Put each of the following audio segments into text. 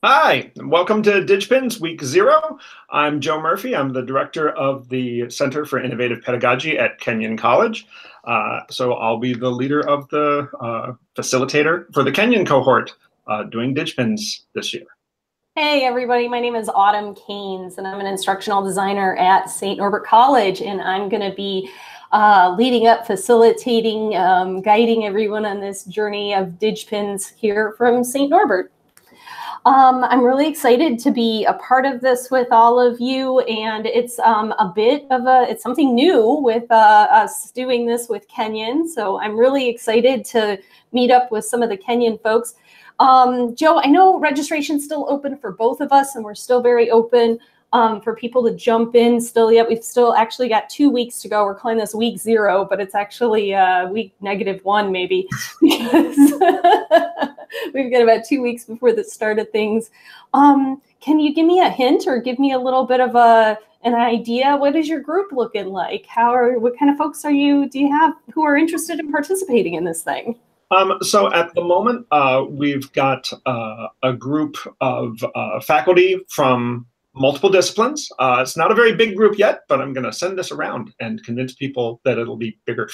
Hi, and welcome to DigPINS Week 0. I'm Joe Murphy. I'm the director of the Center for Innovative Pedagogy at Kenyon College. So I'll be the leader of the facilitator for the Kenyon cohort doing DigPINS this year. Hey everybody, my name is Autumn Keynes and I'm an instructional designer at St. Norbert College, and I'm going to be leading up, facilitating, guiding everyone on this journey of DigPINS here from St. Norbert. I'm really excited to be a part of this with all of you, and it's a bit of it's something new with us doing this with Kenyon. So I'm really excited to meet up with some of the Kenyon folks. Joe, I know registration's still open for both of us, and we're still very open for people to jump in still yet. We've still actually got 2 weeks to go. We're calling this week 0, but it's actually week -1 maybe, because we've got about 2 weeks before the start of things. Can you give me a hint or give me a little bit of an idea? What is your group looking like? What kind of folks do you have who are interested in participating in this thing? So at the moment, we've got a group of faculty from multiple disciplines. It's not a very big group yet, but I'm going to send this around and convince people that it'll be bigger.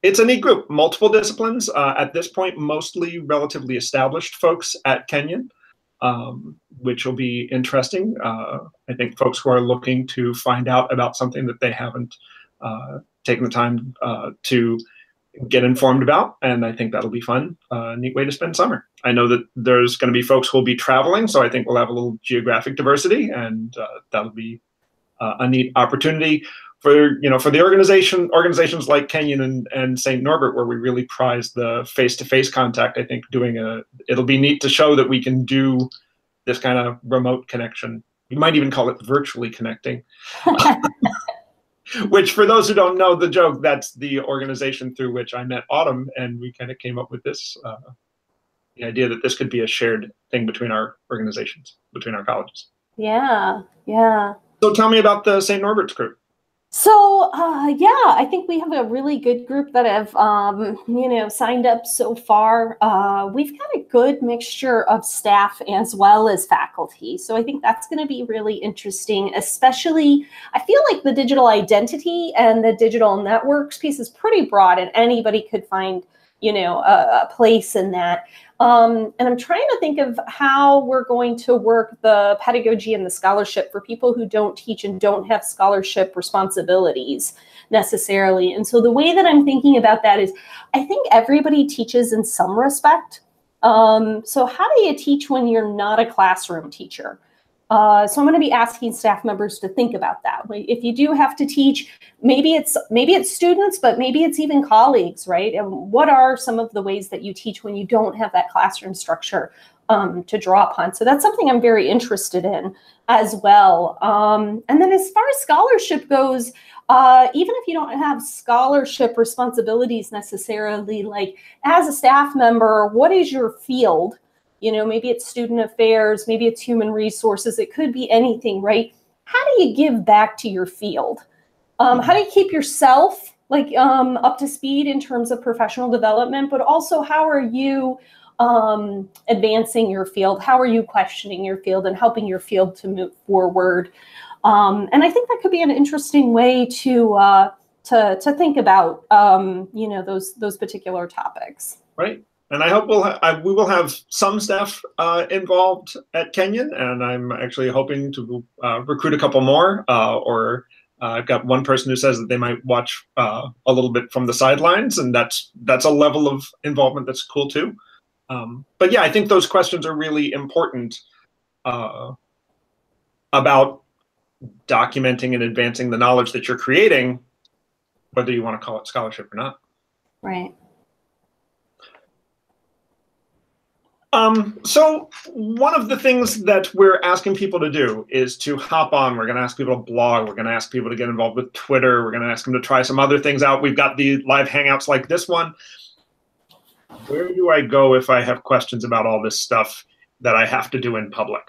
It's a neat group, multiple disciplines. At this point, mostly relatively established folks at Kenyon, which will be interesting. I think folks who are looking to find out about something that they haven't taken the time to get informed about, and I think that'll be fun. Neat way to spend summer. I know that there's going to be folks who will be traveling, so I think we'll have a little geographic diversity, and that'll be a neat opportunity for the organizations like Kenyon and St. Norbert, where we really prize the face-to-face contact. I think it'll be neat to show that we can do this kind of remote connection. You might even call it virtually connecting. Which, for those who don't know the joke, that's the organization through which I met Autumn, and we kind of came up with this, the idea that this could be a shared thing between our organizations, between our colleges. Yeah, yeah. So tell me about the St. Norbert's group. So, yeah, I think we have a really good group that have, signed up so far. We've got a good mixture of staff as well as faculty. So I think that's going to be really interesting, especially, I feel like the digital identity and the digital networks piece is pretty broad, and anybody could find, a place in that. And I'm trying to think of how we're going to work the pedagogy and the scholarship for people who don't teach and don't have scholarship responsibilities necessarily. And so the way that I'm thinking about that is, I think everybody teaches in some respect. So how do you teach when you're not a classroom teacher? So I'm going to be asking staff members to think about that. If you do have to teach, maybe it's students, but maybe it's even colleagues, right? And what are some of the ways that you teach when you don't have that classroom structure to draw upon? So that's something I'm very interested in as well. And then as far as scholarship goes, even if you don't have scholarship responsibilities necessarily, like as a staff member, what is your field? Maybe it's student affairs, maybe it's human resources. It could be anything, right? How do you give back to your field? How do you keep yourself up to speed in terms of professional development, but also how are you advancing your field? How are you questioning your field and helping your field to move forward? And I think that could be an interesting way to think about those particular topics. Right. And I hope we will have some staff involved at Kenyon, and I'm actually hoping to recruit a couple more. I've got one person who says that they might watch a little bit from the sidelines, and that's a level of involvement that's cool too. But yeah, I think those questions are really important about documenting and advancing the knowledge that you're creating, whether you want to call it scholarship or not. Right. So one of the things that we're asking people to do is to hop on. We're going to ask people to blog. We're going to ask people to get involved with Twitter. We're going to ask them to try some other things out. We've got the live hangouts like this one. Where do I go if I have questions about all this stuff that I have to do in public?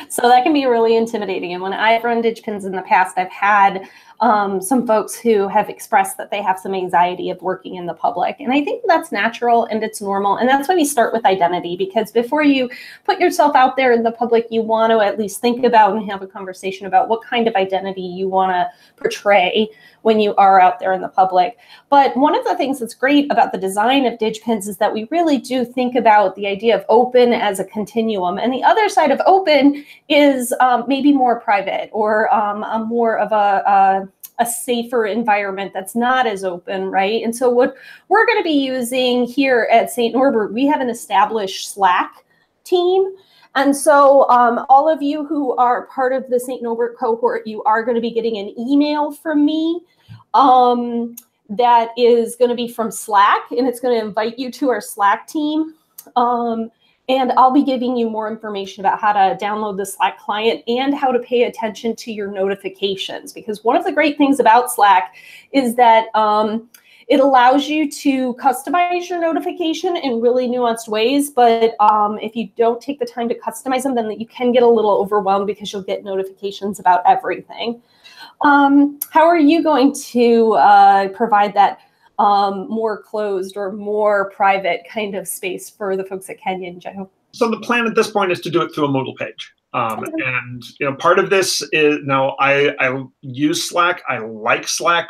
So that can be really intimidating. And when I've run DigPINS in the past, I've had some folks who have expressed that they have some anxiety of working in the public. And I think that's natural and it's normal. And that's why we start with identity, because before you put yourself out there in the public, you want to at least think about and have a conversation about what kind of identity you want to portray when you are out there in the public. But one of the things that's great about the design of DigPINS is that we really do think about the idea of open as a continuum. And the other side of open is maybe more private, or a more of a safer environment that's not as open, right? And so what we're going to be using here at St. Norbert, we have an established Slack team. And so all of you who are part of the St. Norbert cohort, you are going to be getting an email from me that is going to be from Slack, and it's going to invite you to our Slack team. And I'll be giving you more information about how to download the Slack client and how to pay attention to your notifications. Because one of the great things about Slack is that it allows you to customize your notification in really nuanced ways. But if you don't take the time to customize them, then you can get a little overwhelmed because you'll get notifications about everything. How are you going to provide that more closed or more private kind of space for the folks at Kenyon, Joe? So the plan at this point is to do it through a Moodle page. And part of this is, now I use Slack. I like Slack.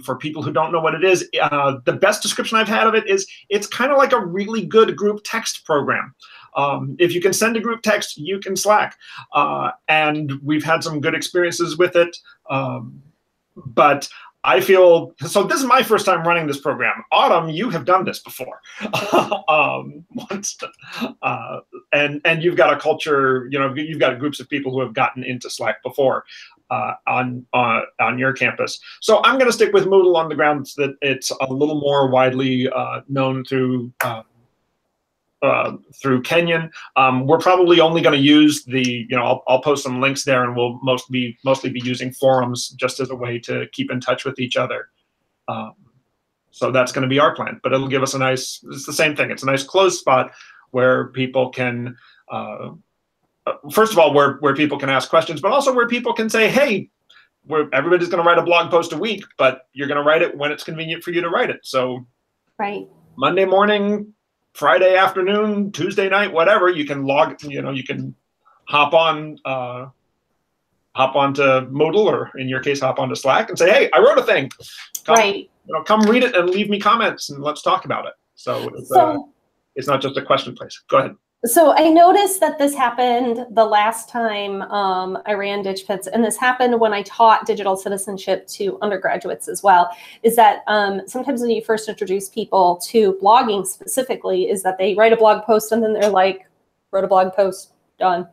For people who don't know what it is, the best description I've had of it is it's kind of like a really good group text program. If you can send a group text, you can Slack. And we've had some good experiences with it. But I feel, so this is my first time running this program. Autumn, you have done this before. Once, and you've got a culture, you've got groups of people who have gotten into Slack before on your campus. So I'm going to stick with Moodle on the grounds that it's a little more widely known through Kenyon. We're probably only going to use the, I'll post some links there, and we'll mostly be using forums just as a way to keep in touch with each other. So that's going to be our plan, but it'll give us it's the same thing. It's a nice closed spot where people can, first of all, where people can ask questions, but also where people can say, hey, everybody's going to write a blog post a week, but you're going to write it when it's convenient for you to write it. So right. Monday morning, Friday afternoon, Tuesday night, whatever, you can you can hop onto Moodle, or in your case, hop onto Slack and say, hey, I wrote a thing. Come read it and leave me comments and let's talk about it. So it's not just a question place. Go ahead. So I noticed that this happened the last time I ran DigPINS, and this happened when I taught digital citizenship to undergraduates as well, is that sometimes when you first introduce people to blogging specifically, is that they write a blog post and then they're like, wrote a blog post, done.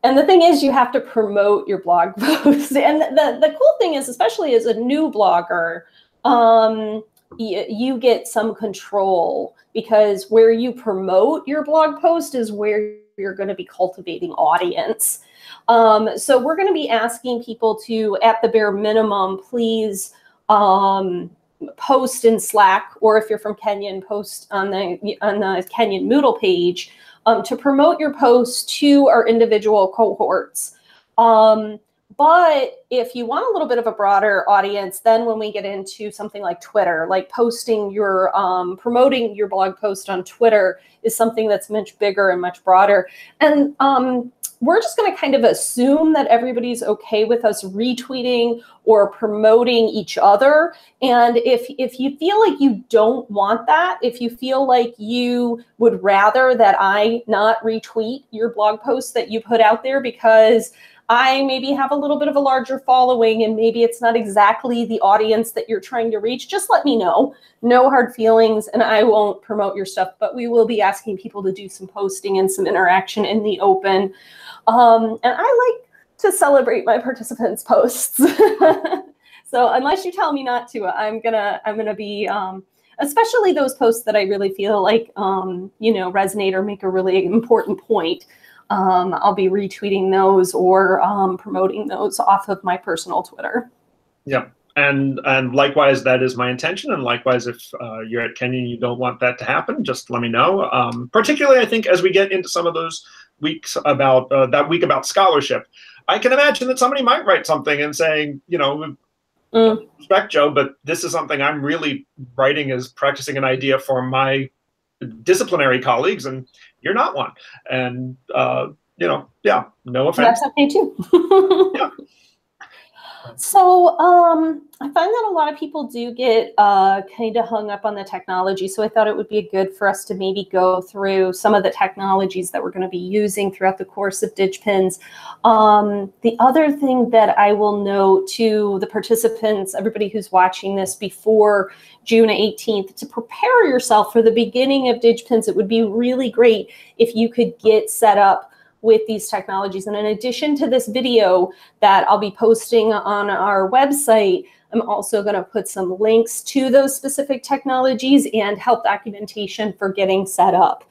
And the thing is, you have to promote your blog post. And the cool thing is, especially as a new blogger, you get some control, because where you promote your blog post is where you're going to be cultivating audience. So we're going to be asking people to, at the bare minimum, please post in Slack, or if you're from Kenyon, post on the Kenyon Moodle page to promote your post to our individual cohorts. But if you want a little bit of a broader audience, then when we get into something like Twitter, like posting your, promoting your blog post on Twitter is something that's much bigger and much broader. And we're just going to kind of assume that everybody's okay with us retweeting or promoting each other. And if you feel like you don't want that, if you feel like you would rather that I not retweet your blog post that you put out there because I maybe have a little bit of a larger following and maybe it's not exactly the audience that you're trying to reach, just let me know. No hard feelings, and I won't promote your stuff, but we will be asking people to do some posting and some interaction in the open. And I like to celebrate my participants' posts. So unless you tell me not to, I'm gonna be, especially those posts that I really feel like, resonate or make a really important point. I'll be retweeting those or promoting those off of my personal Twitter. Yeah, and likewise, that is my intention. And likewise, if you're at Kenyon, you don't want that to happen, just let me know. Particularly, I think, as we get into some of those weeks about that week about scholarship, I can imagine that somebody might write something and saying, Respect, Joe, but this is something I'm really writing as practicing an idea for my disciplinary colleagues, and you're not one. And yeah, no offense. That's okay too. Yeah. So I find that a lot of people do get kind of hung up on the technology. So I thought it would be good for us to maybe go through some of the technologies that we're going to be using throughout the course of DigPINS. The other thing that I will note to the participants, everybody who's watching this before June 18th, to prepare yourself for the beginning of DigPINS, it would be really great if you could get set up with these technologies. And in addition to this video that I'll be posting on our website, I'm also going to put some links to those specific technologies and help documentation for getting set up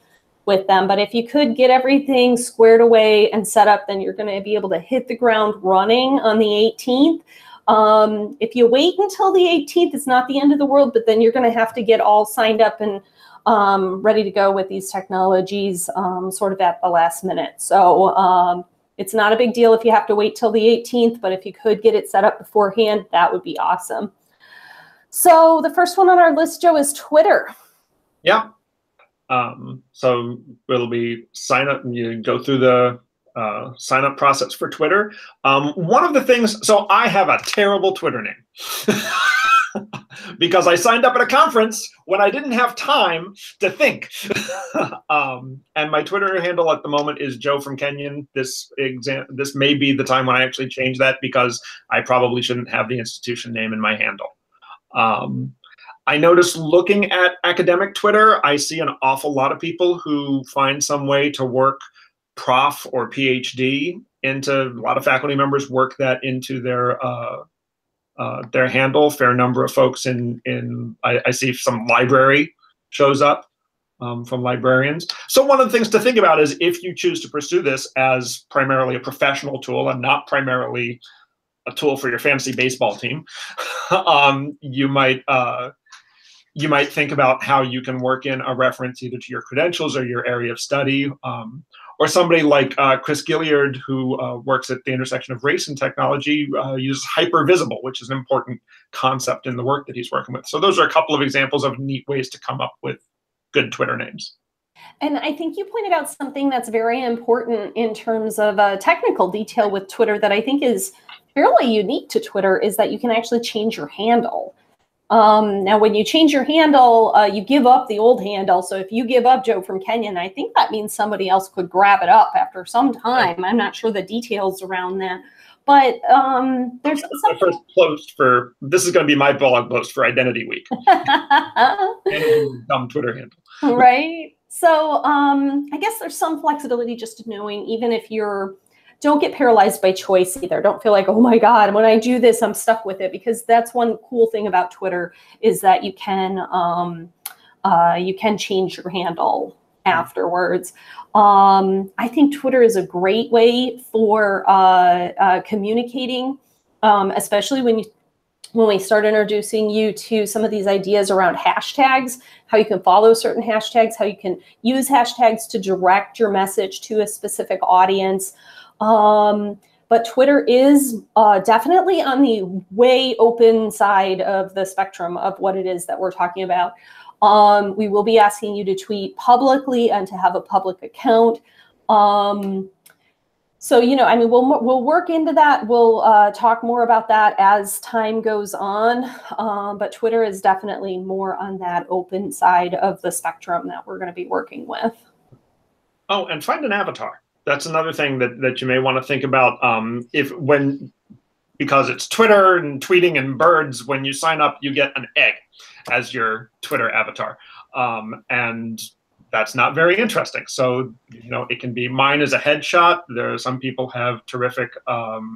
with them. But if you could get everything squared away and set up, then you're going to be able to hit the ground running on the 18th. If you wait until the 18th, it's not the end of the world, but then you're going to have to get all signed up and ready to go with these technologies sort of at the last minute. So it's not a big deal if you have to wait till the 18th, but if you could get it set up beforehand, that would be awesome. So the first one on our list, Joe, is Twitter. Yeah. So it'll be sign up, and you go through the sign up process for Twitter. One of the things, so I have a terrible Twitter name. Because I signed up at a conference when I didn't have time to think. And my Twitter handle at the moment is Joe from Kenyon. This may be the time when I actually change that, because I probably shouldn't have the institution name in my handle. I noticed looking at academic Twitter, I see an awful lot of people who find some way to work prof or PhD into, a lot of faculty members work that into their handle. Fair number of folks I see some library shows up from librarians. So one of the things to think about is, if you choose to pursue this as primarily a professional tool and not primarily a tool for your fantasy baseball team, you might think about how you can work in a reference either to your credentials or your area of study, or somebody like Chris Gilliard, who works at the intersection of race and technology, uses hypervisible, which is an important concept in the work that he's working with. So those are a couple of examples of neat ways to come up with good Twitter names. And I think you pointed out something that's very important in terms of a technical detail with Twitter that I think is fairly unique to Twitter, is that you can actually change your handle. Now, when you change your handle, you give up the old handle. So if you give up Joe from Kenyon, I think that means somebody else could grab it up after some time. I'm not sure the details around that. But there's the first post for, this is going to be my blog post for Identity Week. Dumb Twitter handle. Right. So I guess there's some flexibility just to knowing, even if don't get paralyzed by choice either. Don't feel like, oh my God, when I do this, I'm stuck with it, because that's one cool thing about Twitter, is that you can change your handle afterwards. I think Twitter is a great way for communicating, especially when we start introducing you to some of these ideas around hashtags, how you can follow certain hashtags, how you can use hashtags to direct your message to a specific audience. But Twitter is definitely on the way open side of the spectrum of what it is that we're talking about. We will be asking you to tweet publicly and to have a public account. So, I mean, we'll work into that. We'll talk more about that as time goes on. But Twitter is definitely more on that open side of the spectrum that we're going to be working with. Oh, and find an avatar. That's another thing that you may want to think about. Because it's Twitter and tweeting and birds, when you sign up, you get an egg as your Twitter avatar. And that's not very interesting. So, it can be, mine is a headshot. There are some people have terrific other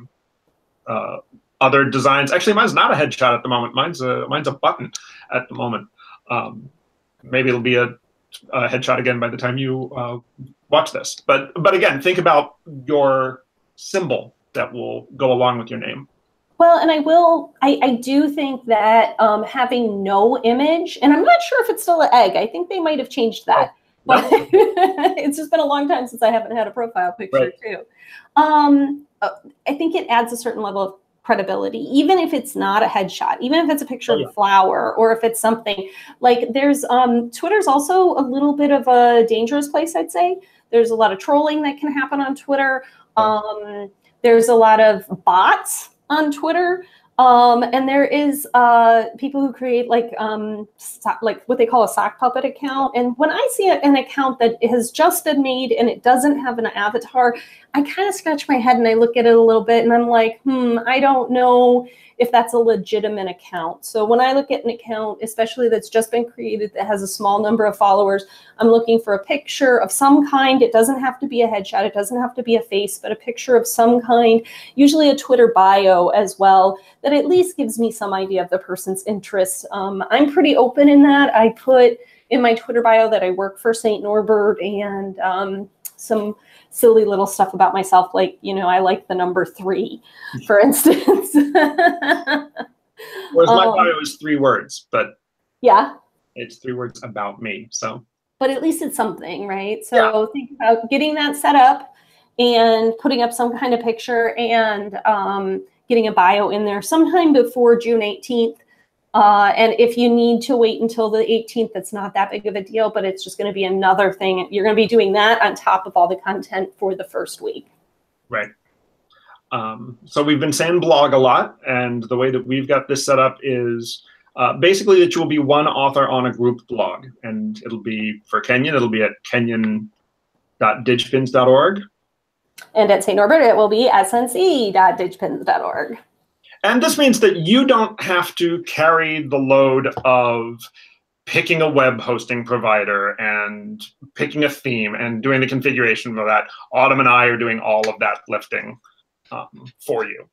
designs. Actually, mine's not a headshot at the moment. Mine's a button at the moment. Maybe it'll be a headshot again by the time you watch this. But again, think about your symbol that will go along with your name. Well, and I do think that having no image, and I'm not sure if it's still an egg. I think they might have changed that. But it's just been a long time since I haven't had a profile picture too. I think it adds a certain level of credibility, even if it's not a headshot, even if it's a picture Oh, of yeah. a flower, or if it's something like there's Twitter's also a little bit of a dangerous place, I'd say. There's a lot of trolling that can happen on Twitter. There's a lot of bots on Twitter. And there is people who create like what they call a sock puppet account. And when I see an account that has just been made and it doesn't have an avatar, I kind of scratch my head and I look at it a little bit and I'm like, I don't know if that's a legitimate account. So when I look at an account, especially that's just been created that has a small number of followers, I'm looking for a picture of some kind. It doesn't have to be a headshot. It doesn't have to be a face, but a picture of some kind, usually a Twitter bio as well, that at least gives me some idea of the person's interests. I'm pretty open in that. I put in my Twitter bio that I work for St. Norbert and some silly little stuff about myself, like, I like the number 3, for instance. Whereas my bio is 3 words, but yeah, it's 3 words about me. So, but at least it's something, right? So think about getting that set up and putting up some kind of picture and getting a bio in there sometime before June 18th. And if you need to wait until the 18th, it's not that big of a deal, but it's just going to be another thing. You're going to be doing that on top of all the content for the first week. Right. So we've been saying blog a lot, and the way that we've got this set up is basically that you will be one author on a group blog, and it'll be for Kenyon. It'll be at kenyon.digpins.org. And at St. Norbert, it will be snc.digpins.org. And this means that you don't have to carry the load of picking a web hosting provider and picking a theme and doing the configuration for that. Autumn and I are doing all of that lifting for you.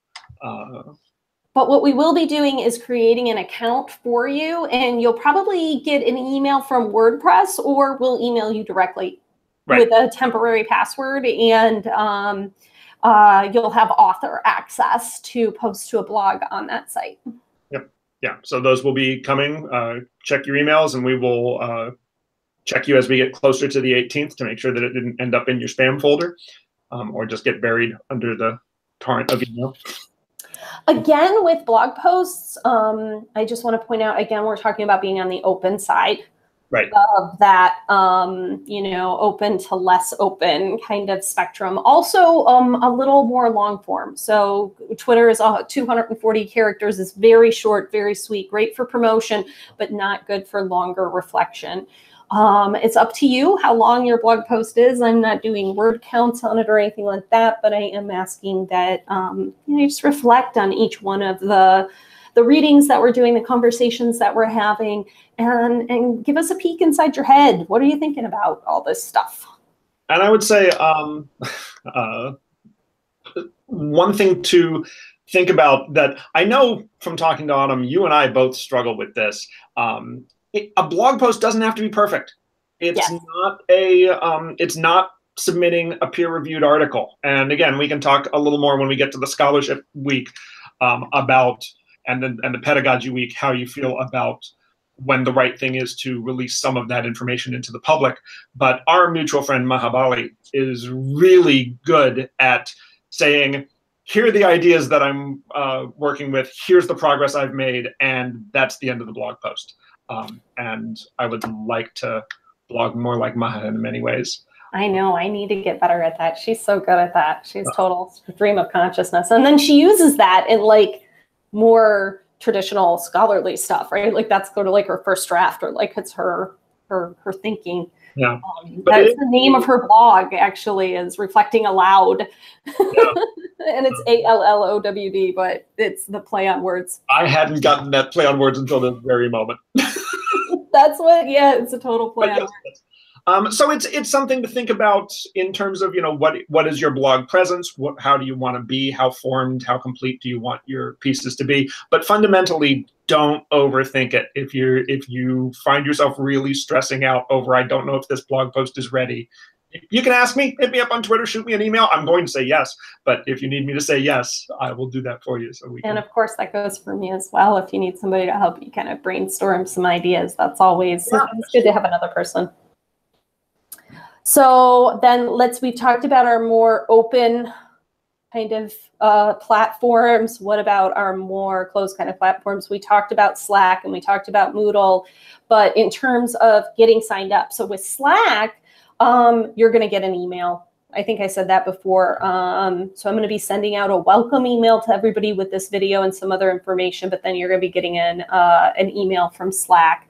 But what we will be doing is creating an account for you, and you'll probably get an email from WordPress, or we'll email you directly with a temporary password, and you'll have author access to post to a blog on that site. Yep. Yeah. So those will be coming. Check your emails, and we will check you as we get closer to the 18th to make sure that it didn't end up in your spam folder or just get buried under the torrent of email. Again, with blog posts, I just want to point out, again, we're talking about being on the open side. Right. Of that, open to less open kind of spectrum. Also, a little more long form. So Twitter is 240 characters, is very short, very sweet, great for promotion, but not good for longer reflection. It's up to you how long your blog post is. I'm not doing word counts on it or anything like that, but I am asking that you just reflect on each one of the readings that we're doing, the conversations that we're having, and give us a peek inside your head. What are you thinking about all this stuff? And I would say one thing to think about that I know from talking to Autumn, you and I both struggle with this. A blog post doesn't have to be perfect. It's it's not submitting a peer-reviewed article. And again, we can talk a little more when we get to the scholarship week about and the pedagogy week, how you feel about when the right thing is to release some of that information into the public. But our mutual friend Mahabali is really good at saying, here are the ideas that I'm working with, here's the progress I've made, and that's the end of the blog post. And I would like to blog more like Maha in many ways. I know, I need to get better at that. She's so good at that. She's total stream of consciousness. And then she uses that in like more traditional scholarly stuff, right? Like that's sort of like her first draft, or like it's her thinking. Yeah. That's the name of her blog, actually, is Reflecting Aloud. Yeah. And it's ALLOWD, but it's the play on words. I hadn't gotten that play on words until this very moment. That's what, it's a total play on words. So it's something to think about in terms of, what is your blog presence? How do you want to be? How formed, how complete do you want your pieces to be? But fundamentally, don't overthink it. If you find yourself really stressing out over, I don't know if this blog post is ready, you can ask me, hit me up on Twitter, shoot me an email. I'm going to say yes. But if you need me to say yes, I will do that for you. And of course, that goes for me as well. If you need somebody to help you kind of brainstorm some ideas, that's always it's good to have another person. So then we've talked about our more open kind of platforms? What about our more closed kind of platforms? We talked about Slack and we talked about Moodle, but in terms of getting signed up, so with Slack, you're going to get an email. I think I said that before. So I'm going to be sending out a welcome email to everybody with this video and some other information, but then you're going to be getting an email from Slack.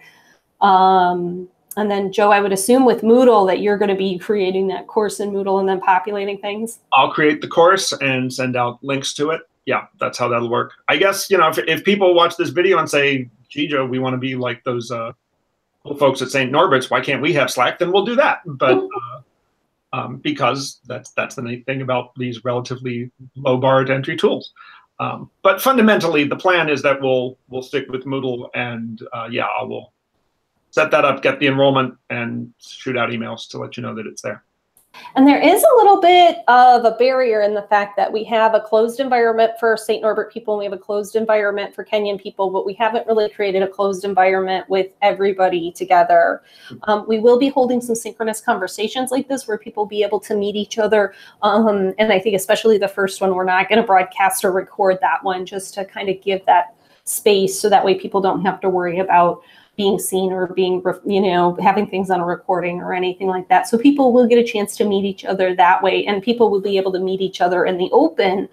And then, Joe, I would assume with Moodle that you're going to be creating that course in Moodle and then populating things. I'll create the course and send out links to it. Yeah, that's how that'll work. I guess, you know, if people watch this video and say, gee, Joe, we want to be like those folks at St. Norbert's, why can't we have Slack? Then we'll do that. But because that's the neat thing about these relatively low-barred entry tools. But fundamentally, the plan is that we'll stick with Moodle, and yeah, I will set that up, get the enrollment, and shoot out emails to let you know that it's there. And there is a little bit of a barrier in the fact that we have a closed environment for St. Norbert people, and we have a closed environment for Kenyan people, but we haven't really created a closed environment with everybody together. We will be holding some synchronous conversations like this where people will be able to meet each other. And I think especially the first one, we're not going to broadcast or record that one just to kind of give that space so that way people don't have to worry about being seen or being, you know, having things on a recording or anything like that. So people will get a chance to meet each other that way, and people will be able to meet each other in the open.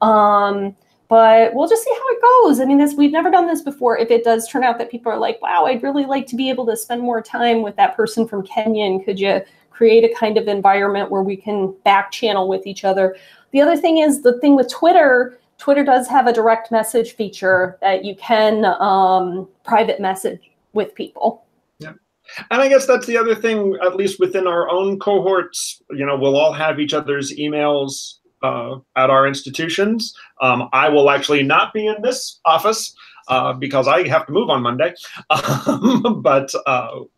But we'll just see how it goes. I mean, we've never done this before. If it does turn out that people are like, wow, I'd really like to be able to spend more time with that person from Kenya, and could you create a kind of environment where we can back channel with each other? The other thing is the thing with Twitter does have a direct message feature that you can private message with people. Yeah. And I guess that's the other thing, at least within our own cohorts, you know, we'll all have each other's emails at our institutions. I will actually not be in this office because I have to move on Monday, but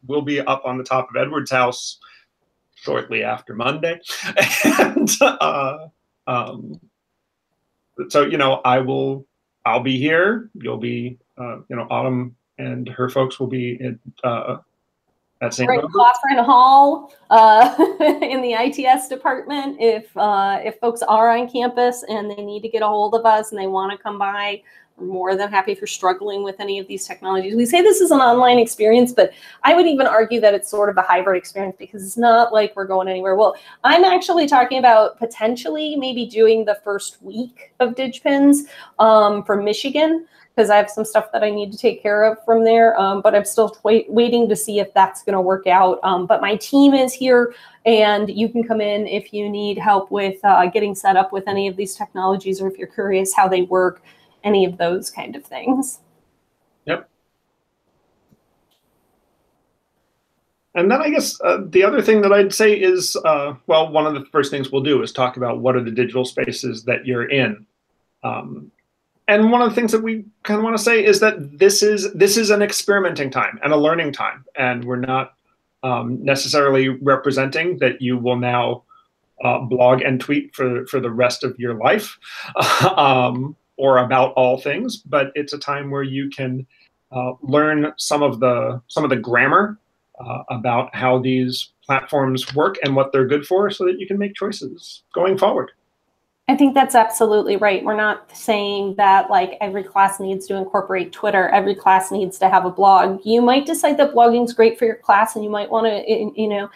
we'll be up on the top of Edward's house shortly after Monday. And so, you know, I'll be here. You'll be, you know, Autumn and her folks will be at St. Norbert. Catherine Hall in the ITS department. If folks are on campus and they need to get a hold of us and they want to come by, we're more than happy if you're struggling with any of these technologies. We say this is an online experience, but I would even argue that it's sort of a hybrid experience because it's not like we're going anywhere. Well, I'm actually talking about potentially maybe doing the first week of DigPINS from Michigan, because I have some stuff that I need to take care of from there, but I'm still waiting to see if that's going to work out. But my team is here, and you can come in if you need help with getting set up with any of these technologies, or if you're curious how they work, any of those kind of things. Yep. And then I guess the other thing that I'd say is, well, one of the first things we'll do is talk about what are the digital spaces that you're in. And one of the things that we kind of want to say is that this is an experimenting time and a learning time, and we're not necessarily representing that you will now blog and tweet for the rest of your life or about all things, but it's a time where you can learn some of the grammar about how these platforms work and what they're good for, so that you can make choices going forward. I think that's absolutely right. We're not saying that like every class needs to incorporate Twitter, every class needs to have a blog. You might decide that blogging is great for your class and you might want to, you know,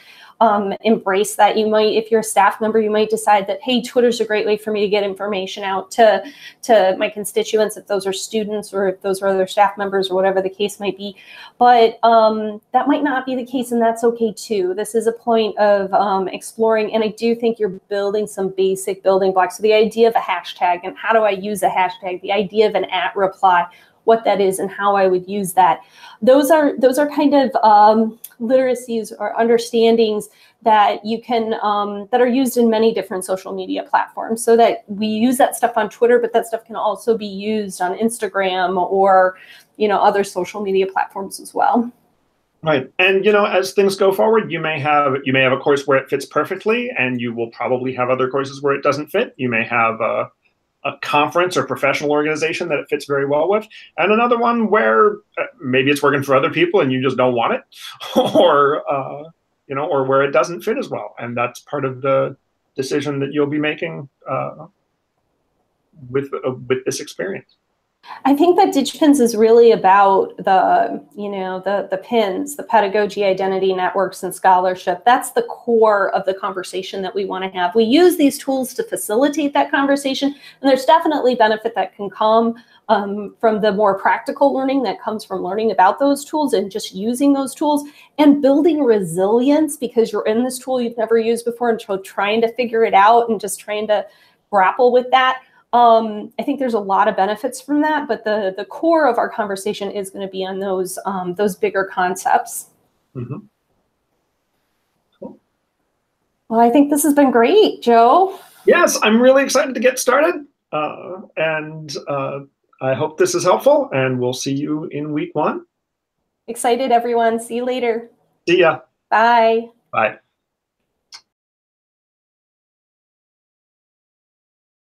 embrace that. You might, if you're a staff member, you might decide that, hey, Twitter's a great way for me to get information out to my constituents, if those are students or if those are other staff members or whatever the case might be. But that might not be the case, and that's okay too. This is a point of exploring, and I do think you're building some basic building blocks. So the idea of a hashtag and how do I use a hashtag, the idea of an @ reply, what that is and how I would use that. Those are kind of literacies or understandings that you can that are used in many different social media platforms. So that we use that stuff on Twitter, but that stuff can also be used on Instagram or, you know, other social media platforms as well. Right, and you know, as things go forward, you may have a course where it fits perfectly, and you will probably have other courses where it doesn't fit. You may have a conference or professional organization that it fits very well with, and another one where maybe it's working for other people and you just don't want it, or you know, or where it doesn't fit as well, and that's part of the decision that you'll be making with this experience? I think that DigPINS is really about the pins, the pedagogy, identity, networks, and scholarship. That's the core of the conversation that we want to have. We use these tools to facilitate that conversation, and there's definitely benefit that can come from the more practical learning that comes from learning about those tools and just using those tools and building resilience because you're in this tool you've never used before and trying to figure it out and just trying to grapple with that. I think there's a lot of benefits from that, but the core of our conversation is going to be on those bigger concepts. Mm-hmm. Cool. Well, I think this has been great, Joe. Yes, I'm really excited to get started, and I hope this is helpful, and we'll see you in week 1. Excited, everyone. See you later. See ya. Bye. Bye.